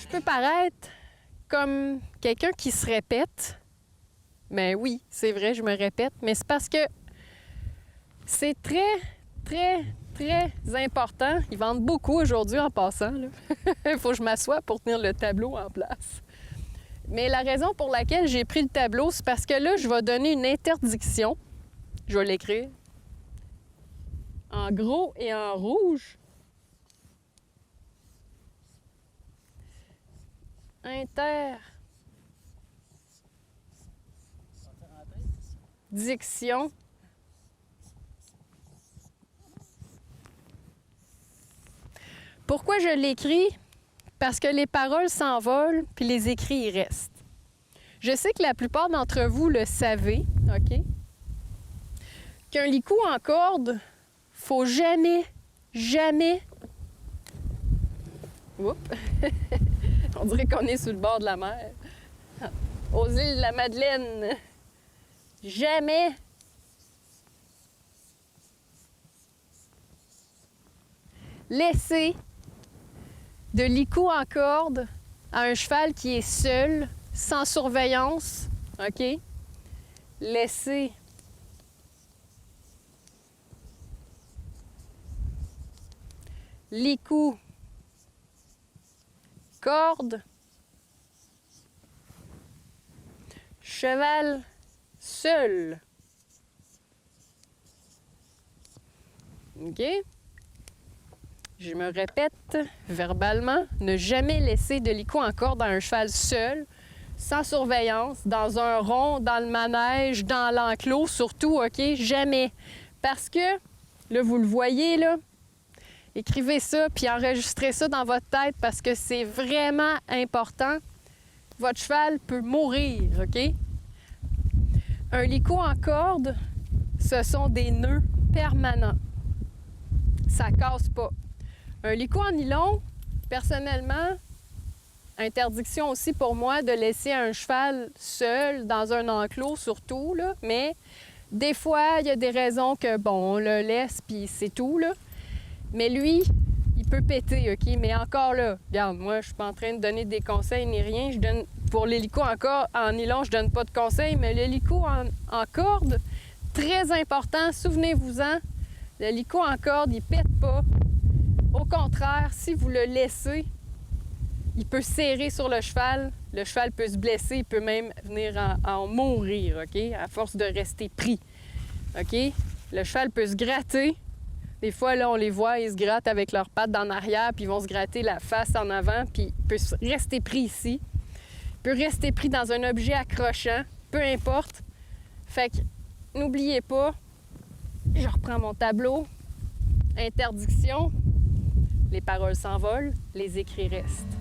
peux paraître comme quelqu'un qui se répète. Mais oui, c'est vrai, je me répète, mais c'est parce que c'est très important. Ils vendent beaucoup aujourd'hui en passant. Il faut que je m'assoie pour tenir le tableau en place. Mais la raison pour laquelle j'ai pris le tableau, c'est parce que là, je vais donner une interdiction. Je vais l'écrire en gros et en rouge. Interdiction. Pourquoi je l'écris? Parce que les paroles s'envolent, puis les écrits, ils restent. Je sais que la plupart d'entre vous le savez, OK? Qu'un licou en corde, faut jamais... Oups! On dirait qu'on est sur le bord de la mer. Aux îles de la Madeleine. Jamais laisser de licou en corde à un cheval qui est seul, sans surveillance, OK? Laisser licou, corde, cheval seul. OK? Je me répète verbalement, ne jamais laisser de licou en corde à un cheval seul, sans surveillance, dans un rond, dans le manège, dans l'enclos, surtout, OK? Jamais. Parce que, là, vous le voyez, là, écrivez ça, puis enregistrez ça dans votre tête parce que c'est vraiment important. Votre cheval peut mourir, OK? Un licou en corde, ce sont des nœuds permanents. Ça casse pas. Un licou en nylon, personnellement, interdiction aussi pour moi de laisser un cheval seul dans un enclos surtout, là, mais des fois, il y a des raisons que, bon, on le laisse puis c'est tout, là. Mais lui, il peut péter, OK? Mais encore là, regarde, moi, je suis pas en train de donner des conseils ni rien. Je donne, pour l'hélico en nylon, je donne pas de conseils, mais l'hélico en corde, très important, souvenez-vous-en, l'hélico en corde, il pète pas. Au contraire, si vous le laissez, il peut serrer sur le cheval peut se blesser, il peut même venir en mourir, OK? À force de rester pris, OK? Le cheval peut se gratter. Des fois, là, on les voit, ils se grattent avec leurs pattes en arrière, puis ils vont se gratter la face en avant, puis il peut rester pris ici. Il peut rester pris dans un objet accrochant, peu importe. Fait que, n'oubliez pas, je reprends mon tableau. Interdiction, les paroles s'envolent, les écrits restent.